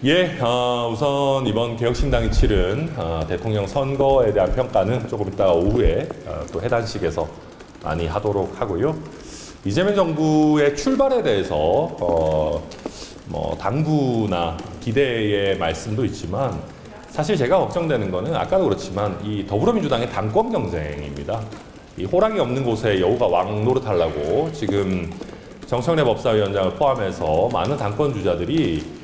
예, 우선 이번 개혁신당이 치른 대통령 선거에 대한 평가는 조금 이따 오후에 또 해단식에서 많이 하도록 하고요. 이재명 정부의 출발에 대해서 뭐 당부나 기대의 말씀도 있지만 사실 제가 걱정되는 거는 아까도 그렇지만 이 더불어민주당의 당권 경쟁입니다. 이 호랑이 없는 곳에 여우가 왕 노릇하려고 지금 정청래 법사위원장을 포함해서 많은 당권 주자들이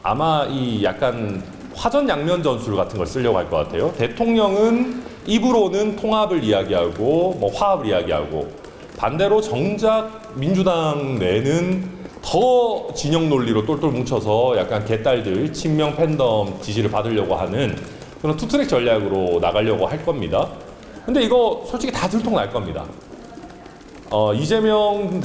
아마 이 약간 화전양면 전술 같은 걸 쓰려고 할 것 같아요. 대통령은 입으로는 통합을 이야기하고 뭐 화합을 이야기하고 반대로 정작 민주당 내는 더 진영 논리로 똘똘 뭉쳐서 약간 개딸들 친명 팬덤 지지를 받으려고 하는 그런 투트랙 전략으로 나가려고 할 겁니다. 근데 이거 솔직히 다 들통날 겁니다. 이재명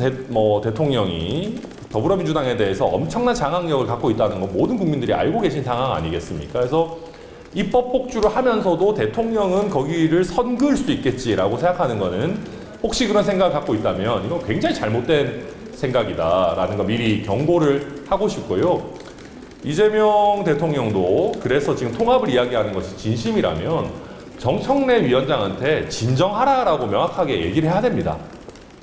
대통령이 더불어민주당에 대해서 엄청난 장악력을 갖고 있다는 건 모든 국민들이 알고 계신 상황 아니겠습니까? 그래서 입법 복주를 하면서도 대통령은 거기를 선 그을 수 있겠지라고 생각하는 거는 혹시 그런 생각을 갖고 있다면 이건 굉장히 잘못된 생각이다라는 거 미리 경고를 하고 싶고요. 이재명 대통령도 그래서 지금 통합을 이야기하는 것이 진심이라면 정청래 위원장한테 진정하라라고 명확하게 얘기를 해야 됩니다.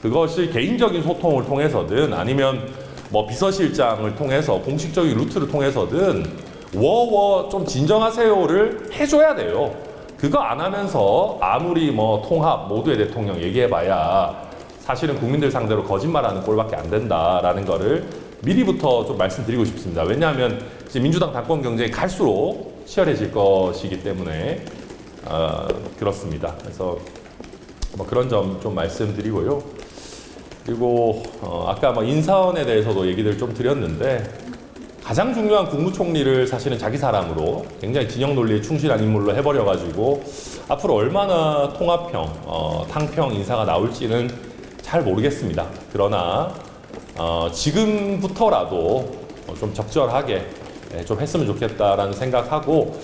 그것이 개인적인 소통을 통해서든 아니면 뭐 비서실장을 통해서 공식적인 루트를 통해서든 좀 진정하세요를 해줘야 돼요. 그거 안 하면서 아무리 뭐 통합 모두의 대통령 얘기해봐야 사실은 국민들 상대로 거짓말하는 꼴밖에 안 된다라는 거를 미리부터 좀 말씀드리고 싶습니다. 왜냐하면 이제 민주당 당권 경쟁이 갈수록 치열해질 것이기 때문에 그렇습니다. 그래서 뭐 그런 점 좀 말씀드리고요. 그리고 아까 뭐 인사원에 대해서도 얘기를 좀 드렸는데 가장 중요한 국무총리를 사실은 자기 사람으로 굉장히 진영 논리에 충실한 인물로 해버려가지고 앞으로 얼마나 통합형, 탕평 인사가 나올지는 잘 모르겠습니다. 그러나 지금부터라도 좀 적절하게 좀 했으면 좋겠다라는 생각하고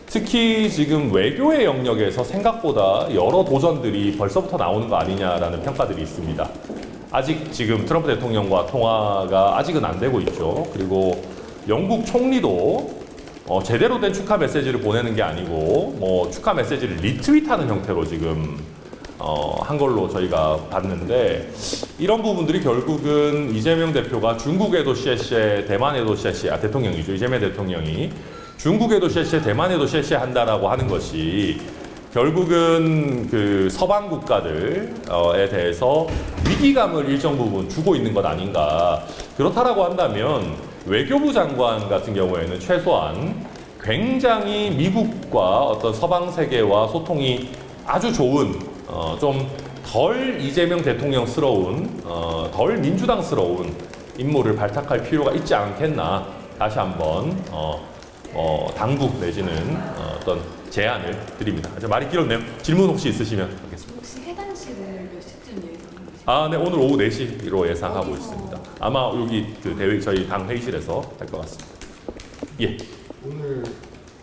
특히 지금 외교의 영역에서 생각보다 여러 도전들이 벌써부터 나오는 거 아니냐라는 평가들이 있습니다. 아직 지금 트럼프 대통령과 통화가 아직은 안 되고 있죠. 그리고 영국 총리도 제대로 된 축하 메시지를 보내는 게 아니고 뭐 축하 메시지를 리트윗하는 형태로 지금 한 걸로 저희가 봤는데 이런 부분들이 결국은 이재명 대표가 중국에도 쉐쉐, 대만에도 쉐쉐, 대통령이죠. 이재명 대통령이 중국에도 쉐쉐, 대만에도 쉐쉐 한다라고 하는 것이 결국은 그 서방 국가들에 대해서 위기감을 일정 부분 주고 있는 것 아닌가. 그렇다라고 한다면 외교부 장관 같은 경우에는 최소한 굉장히 미국과 어떤 서방 세계와 소통이 아주 좋은 좀 덜 이재명 대통령스러운 덜 민주당스러운 인물을 발탁할 필요가 있지 않겠나. 다시 한번 당부 내지는 어떤 제안을 드립니다. 말이 길었네요. 질문 혹시 있으시면 하겠습니다. 혹시 해단식을 몇 시쯤 예상하고 네, 오늘 오후 4시로 예상하고 있습니다. 아마 여기 그 저희 당 회의실에서 할 것 같습니다. 예. 오늘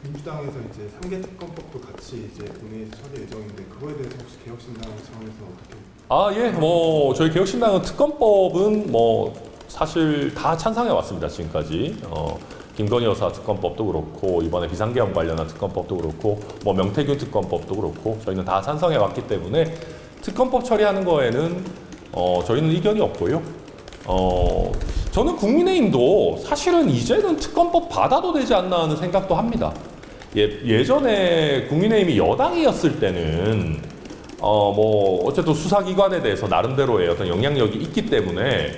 민주당에서 이제 3개 특검법도 같이 이제 본회의 처리 예정인데 그거에 대해서 혹시 개혁신당 차원에서 어떻게? 예. 뭐 저희 개혁신당은 특검법은 뭐 사실 다 찬성해 왔습니다. 지금까지. 김건희 여사 특검법도 그렇고 이번에 비상계엄 관련한 특검법도 그렇고 뭐 명태균 특검법도 그렇고 저희는 다 찬성해 왔기 때문에 특검법 처리하는 거에는 저희는 의견이 없고요. 저는 국민의힘도 사실은 이제는 특검법 받아도 되지 않나 하는 생각도 합니다. 예전에 국민의힘이 여당이었을 때는 뭐 어쨌든 수사기관에 대해서 나름대로의 어떤 영향력이 있기 때문에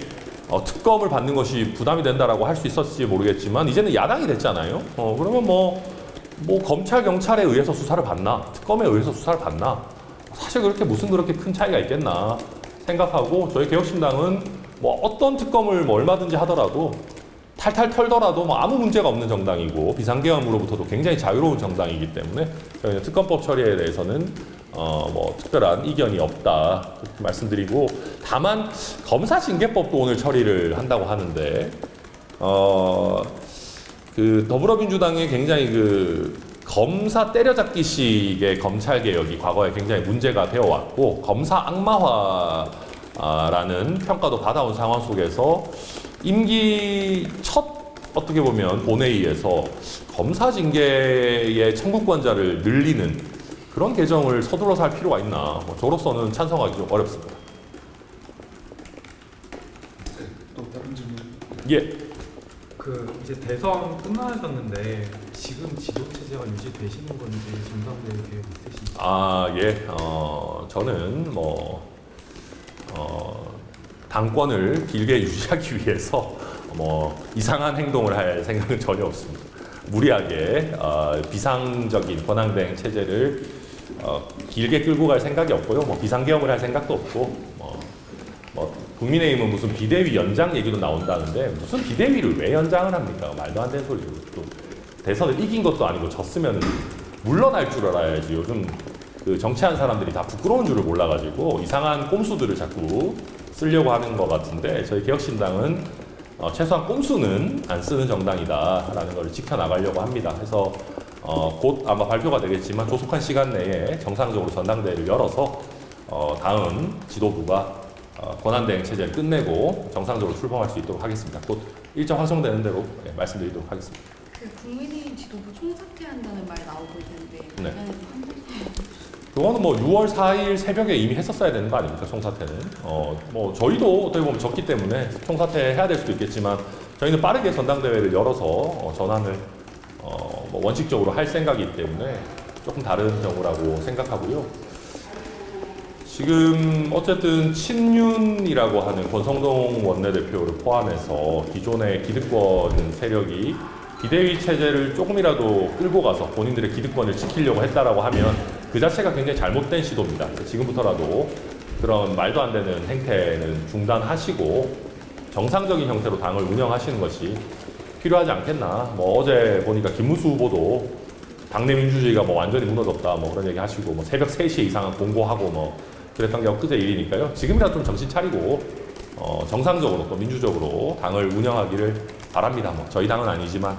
특검을 받는 것이 부담이 된다라고 할 수 있었을지 모르겠지만 이제는 야당이 됐잖아요. 그러면 뭐 검찰 경찰에 의해서 수사를 받나 특검에 의해서 수사를 받나 사실 그렇게 무슨 그렇게 큰 차이가 있겠나 생각하고 저희 개혁신당은 뭐 어떤 특검을 뭐 얼마든지 하더라도 탈탈 털더라도 뭐 아무 문제가 없는 정당이고 비상계엄으로부터도 굉장히 자유로운 정당이기 때문에 저희는 특검법 처리에 대해서는 뭐 특별한 이견이 없다 그렇게 말씀드리고 다만 검사징계법도 오늘 처리를 한다고 하는데 그 더불어민주당의 굉장히 그 검사 때려잡기식의 검찰 개혁이 과거에 굉장히 문제가 되어 왔고 검사 악마화라는 평가도 받아온 상황 속에서 임기 첫 어떻게 보면 본회의에서 검사 징계의 청구권자를 늘리는 그런 개정을 서둘러서 할 필요가 있나? 저로서는 찬성하기 좀 어렵습니다. 또 다른 질문. 예. 이제 대선 끝나셨는데 지금 지도 체제가 유지되시는 건지 전당대회 계획 있으신지? 예. 저는 당권을 길게 유지하기 위해서 이상한 행동을 할 생각은 전혀 없습니다. 무리하게 비상적인 권한대행 체제를 길게 끌고 갈 생각이 없고요. 비상개혁을 할 생각도 없고 국민의힘은 무슨 비대위 연장 얘기도 나온다는데 무슨 비대위를 왜 연장을 합니까? 말도 안 되는 소리고 또 대선을 이긴 것도 아니고 졌으면 물러날 줄 알아야지. 요즘 그 정치하는 사람들이 다 부끄러운 줄을 몰라가지고 이상한 꼼수들을 자꾸 쓰려고 하는 것 같은데 저희 개혁신당은 최소한 꼼수는 안 쓰는 정당이다라는 걸 지켜나가려고 합니다. 그래서 곧 아마 발표가 되겠지만 조속한 시간 내에 정상적으로 전당대회를 열어서 다음 지도부가 권한대행 체제를 끝내고 정상적으로 출범할 수 있도록 하겠습니다. 곧 일정 확정되는 대로 말씀드리도록 하겠습니다. 국민의힘 지도부 총사퇴한다는 말 나오고 있는데 네. 관련해서 한 말씀 해주시죠. 그거는 6월 4일 새벽에 이미 했었어야 되는 거 아닙니까? 총사퇴는. 저희도 어떻게 보면 졌기 때문에 총사퇴 해야 될 수도 있겠지만 저희는 빠르게 전당대회를 열어서 전환을 원칙적으로 할 생각이기 때문에 조금 다른 경우라고 생각하고요. 지금 어쨌든 친윤이라고 하는 권성동 원내대표를 포함해서 기존의 기득권 세력이 비대위 체제를 조금이라도 끌고 가서 본인들의 기득권을 지키려고 했다라고 하면 그 자체가 굉장히 잘못된 시도입니다. 지금부터라도 그런 말도 안 되는 행태는 중단하시고 정상적인 형태로 당을 운영하시는 것이 필요하지 않겠나. 어제 보니까 김문수 후보도 당내 민주주의가 완전히 무너졌다 그런 얘기 하시고 새벽 3시 이상은 공고하고 그랬던 게 엊그제 일이니까요. 지금이라도 좀 정신 차리고 정상적으로 또 민주적으로 당을 운영하기를 바랍니다. 저희 당은 아니지만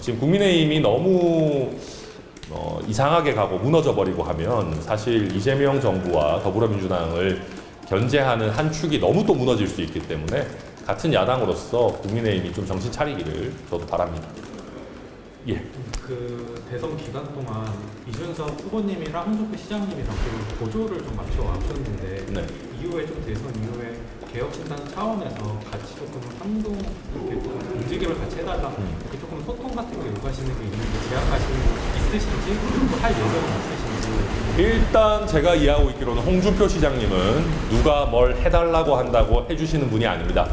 지금 국민의힘이 너무 이상하게 가고 무너져 버리고 하면 사실 이재명 정부와 더불어민주당을 견제하는 한 축이 너무 또 무너질 수 있기 때문에 같은 야당으로서 국민의힘이 좀 정신 차리기를 저도 바랍니다. 예. 대선 기간 동안 이준석 후보님이랑 홍준표 시장님이랑 좀 보조를 좀 맞춰왔었는데 네. 이후에 좀 대선 이후에 개혁신당 차원에서 같이 조금 상동 이렇게 좀 움직임을 같이 해달라 이렇게 조금 소통 같은 거 요구하시는 게 있는데 제안하시는 게 있으신지 그리고 할 예정이 있으신지. 일단 제가 이해하고 있기로는 홍준표 시장님은 누가 뭘 해달라고 한다고 해주시는 분이 아닙니다.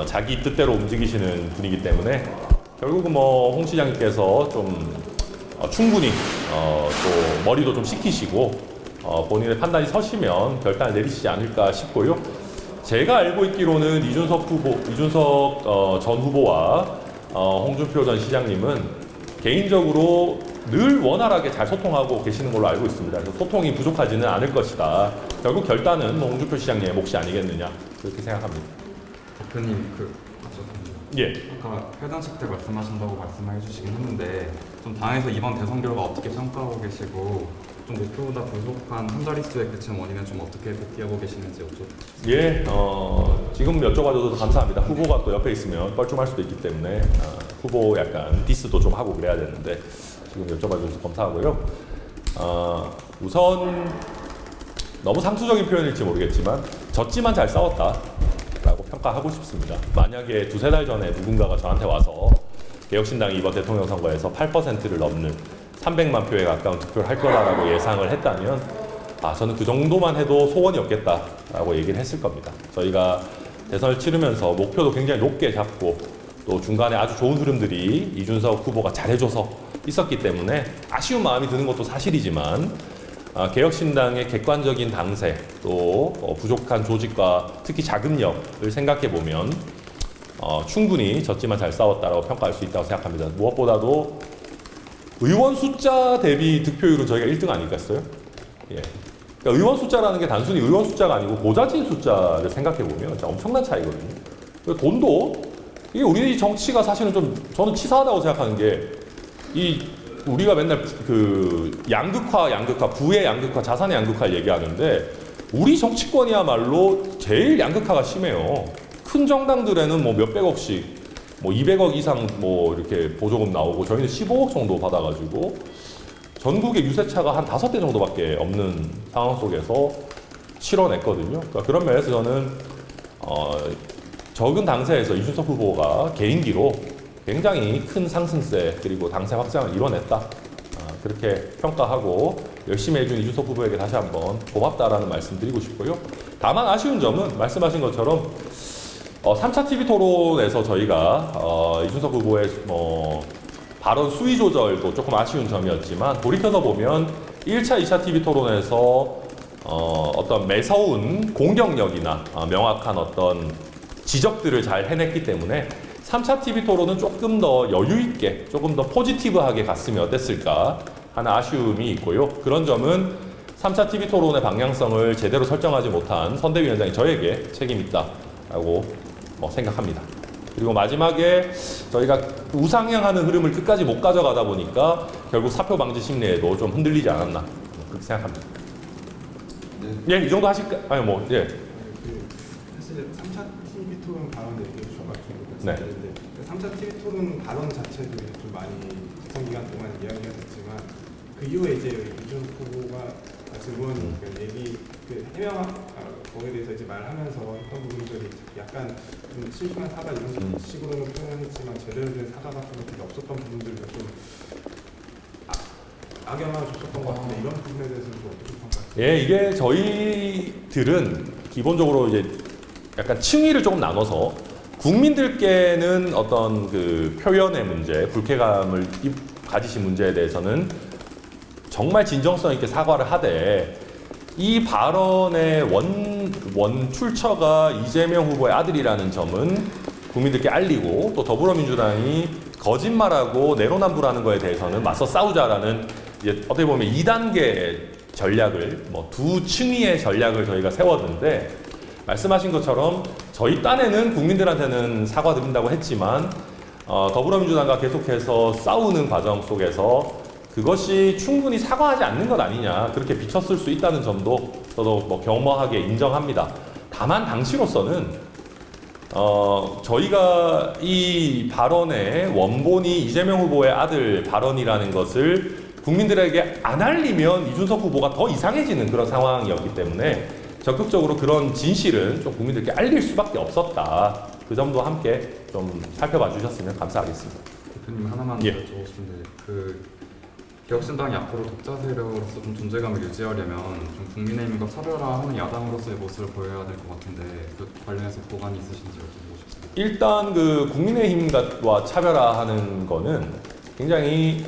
자기 뜻대로 움직이시는 분이기 때문에 결국은 홍 시장님께서 좀 충분히 또 머리도 좀 식히시고 본인의 판단이 서시면 결단을 내리시지 않을까 싶고요. 제가 알고 있기로는 이준석 전 후보와 홍준표 전 시장님은 개인적으로 늘 원활하게 잘 소통하고 계시는 걸로 알고 있습니다. 그래서 소통이 부족하지는 않을 것이다. 결국 결단은 홍준표 시장님의 몫이 아니겠느냐 그렇게 생각합니다. 대표님 예. 아까 회장식 때 말씀하신다고 말씀해 주시긴 했는데 좀 당에서 이번 대선 결과 어떻게 평가하고 계시고 좀 목표보다 부족한 한 자릿수의 그친 원인은 좀 어떻게 복귀하고 계시는지 여쭤보겠습니다. 예, 지금 여쭤봐줘서 감사합니다. 후보가 또 옆에 있으면 뻘쭘할 수도 있기 때문에 후보 약간 디스도 좀 하고 그래야 되는데 지금 여쭤봐줘서 감사하고요. 우선 너무 상투적인 표현일지 모르겠지만 졌지만 잘 싸웠다 라고 평가하고 싶습니다. 만약에 2-3달 전에 누군가가 저한테 와서 개혁신당이 이번 대통령 선거에서 8%를 넘는 300만 표에 가까운 득표를 할 거라고 예상을 했다면 저는 그 정도만 해도 소원이 없겠다라고 얘기를 했을 겁니다. 저희가 대선을 치르면서 목표도 굉장히 높게 잡고 또 중간에 아주 좋은 흐름들이 이준석 후보가 잘해줘서 있었기 때문에 아쉬운 마음이 드는 것도 사실이지만 개혁신당의 객관적인 당세 또 부족한 조직과 특히 자금력을 생각해 보면 충분히 졌지만 잘 싸웠다라고 평가할 수 있다고 생각합니다. 무엇보다도 의원 숫자 대비 득표율은 저희가 1등 아니겠어요? 예. 그러니까 의원 숫자라는 게 단순히 의원 숫자가 아니고 고자진 숫자를 생각해 보면 진짜 엄청난 차이거든요. 돈도 이게 우리 정치가 사실은 좀 저는 치사하다고 생각하는 게 우리가 맨날 양극화, 부의 양극화, 자산의 양극화를 얘기하는데 우리 정치권이야말로 제일 양극화가 심해요. 큰 정당들에는 몇백억씩 뭐 200억 이상 뭐 이렇게 보조금 나오고 저희는 15억 정도 받아가지고 전국에 유세차가 한 5대 정도밖에 없는 상황 속에서 치러냈거든요. 그러니까 그런 면에서 저는 적은 당세에서 이준석 후보가 개인기로 굉장히 큰 상승세 그리고 당세 확장을 이뤄냈다. 그렇게 평가하고 열심히 해준 이준석 후보에게 다시 한번 고맙다라는 말씀 드리고 싶고요. 다만 아쉬운 점은 말씀하신 것처럼 3차 TV 토론에서 저희가 이준석 후보의 발언 수위 조절도 조금 아쉬운 점이었지만 돌이켜서 보면 1차, 2차 TV 토론에서 어떤 매서운 공격력이나 명확한 어떤 지적들을 잘 해냈기 때문에 3차 TV 토론은 조금 더 여유 있게, 조금 더 포지티브하게 갔으면 어땠을까 하는 아쉬움이 있고요. 그런 점은 3차 TV 토론의 방향성을 제대로 설정하지 못한 선대위원장이 저에게 책임 있다라고 생각합니다. 그리고 마지막에 저희가 우상향하는 흐름을 끝까지 못 가져가다 보니까 결국 사표 방지 심리에도 좀 흔들리지 않았나 그렇게 생각합니다. 네. 예, 이 정도 하실까? 아니 예. 사실 3차 TV 토론 발언 얘기해 주셔가지고 네. 말씀드렸는데 3차 TV 토론 발언 자체도 좀 많이 직선 기간 동안 이야기가 됐지만 그 이후에 이제 이준석 후보가 증언 얘기 거기에 대해서 이제 말하면서 했던 부분들이 약간 좀 심심한 사과 이런 식으로는 표현했지만 제대로 된 사과 같은 것들이 없었던 부분들도 좀 악영향을 줬었던 것 같은데 이런 부분에 대해서는 좀 어떻게 평가하세요? 예, 이게 저희들은 기본적으로 이제 약간 층위를 조금 나눠서 국민들께는 어떤 그 표현의 문제, 불쾌감을 가지신 문제에 대해서는 정말 진정성 있게 사과를 하되 이 발언의 원 출처가 이재명 후보의 아들이라는 점은 국민들께 알리고 또 더불어민주당이 거짓말하고 내로남불하는 거에 대해서는 맞서 싸우자라는 이제 어떻게 보면 2단계 전략을 두 층위의 전략을 저희가 세웠는데 말씀하신 것처럼 저희 딴에는 국민들한테는 사과드린다고 했지만 더불어민주당과 계속해서 싸우는 과정 속에서 그것이 충분히 사과하지 않는 것 아니냐 그렇게 비쳤을 수 있다는 점도 저도 겸허하게 인정합니다. 다만 당시로서는 저희가 이 발언의 원본이 이재명 후보의 아들 발언이라는 것을 국민들에게 안 알리면 이준석 후보가 더 이상해지는 그런 상황이었기 때문에 적극적으로 그런 진실은 좀 국민들께 알릴 수밖에 없었다. 그 점도 함께 좀 살펴봐 주셨으면 감사하겠습니다. 대표님 하나만 예. 여쭤보고 싶은데 개혁신당이 앞으로 독자 세력으로서 좀 존재감을 유지하려면 좀 국민의힘과 차별화하는 야당으로서의 모습을 보여야 될 것 같은데 그 관련해서 보관이 있으신지 여쭤보고 싶습니다. 일단 그 국민의힘과 차별화하는 거는 굉장히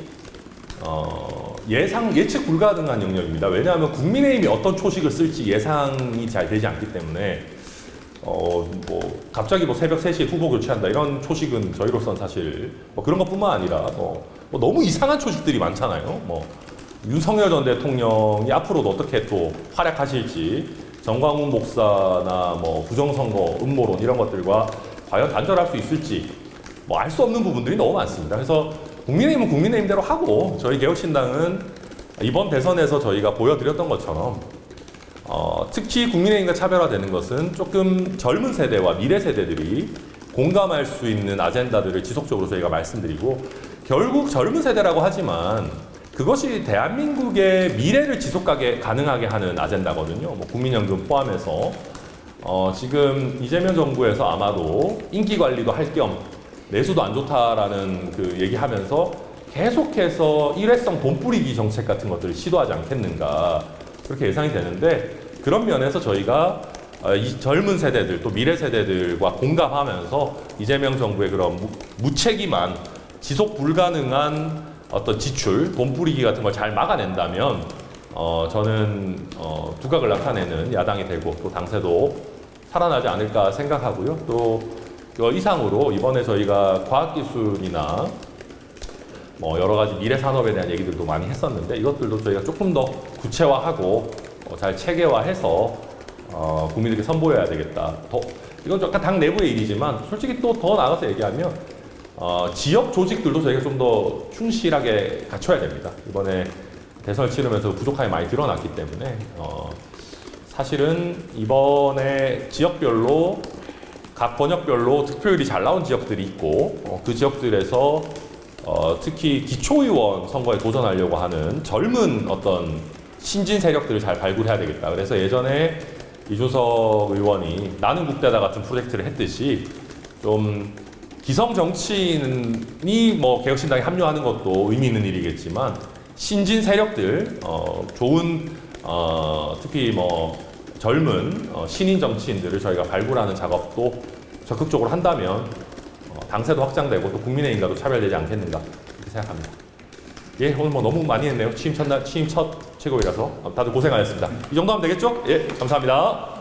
예측 불가능한 영역입니다. 왜냐하면 국민의힘이 어떤 초식을 쓸지 예상이 잘 되지 않기 때문에 갑자기 새벽 3시에 후보 교체한다 이런 초식은 저희로서는 사실 그런 것뿐만 아니라 너무 이상한 초식들이 많잖아요. 윤석열 전 대통령이 앞으로도 어떻게 또 활약하실지 정광훈 목사나 부정선거 음모론 이런 것들과 과연 단절할 수 있을지 알 수 없는 부분들이 너무 많습니다. 그래서 국민의힘은 국민의힘대로 하고 저희 개혁신당은 이번 대선에서 저희가 보여드렸던 것처럼 특히 국민의힘과 차별화되는 것은 조금 젊은 세대와 미래 세대들이 공감할 수 있는 아젠다들을 지속적으로 저희가 말씀드리고 결국 젊은 세대라고 하지만 그것이 대한민국의 미래를 지속하게 가능하게 하는 아젠다거든요. 국민연금 포함해서 지금 이재명 정부에서 아마도 인기 관리도 할 겸 내수도 안 좋다라는 그 얘기하면서 계속해서 일회성 돈 뿌리기 정책 같은 것들을 시도하지 않겠는가 그렇게 예상이 되는데 그런 면에서 저희가 이 젊은 세대들 또 미래 세대들과 공감하면서 이재명 정부의 그런 무책임한 지속 불가능한 어떤 지출, 돈 뿌리기 같은 걸 잘 막아낸다면 저는 두각을 나타내는 야당이 되고 또 당세도 살아나지 않을까 생각하고요. 또 그 이상으로 이번에 저희가 과학기술이나 여러 가지 미래 산업에 대한 얘기들도 많이 했었는데 이것들도 저희가 조금 더 구체화하고 잘 체계화해서 국민들께 선보여야 되겠다. 이건 약간 당 내부의 일이지만 솔직히 또 더 나가서 얘기하면 지역 조직들도 저희가 좀 더 충실하게 갖춰야 됩니다. 이번에 대선을 치르면서 부족함이 많이 드러났기 때문에 사실은 이번에 지역별로 각 번역별로 득표율이 잘 나온 지역들이 있고 그 지역들에서 특히 기초의원 선거에 도전하려고 하는 젊은 어떤 신진 세력들을 잘 발굴해야 되겠다. 그래서 예전에 이준석 의원이 나는 국대다 같은 프로젝트를 했듯이 좀 기성 정치인이 뭐 개혁신당에 합류하는 것도 의미 있는 일이겠지만 신진 세력들 좋은 특히 뭐 젊은 신인 정치인들을 저희가 발굴하는 작업도 적극적으로 한다면 당세도 확장되고 또 국민의힘과도 차별되지 않겠는가 이렇게 생각합니다. 예, 오늘 뭐 너무 많이 했네요. 취임 첫 최고위라서 다들 고생하셨습니다. 이 정도 하면 되겠죠? 예, 감사합니다.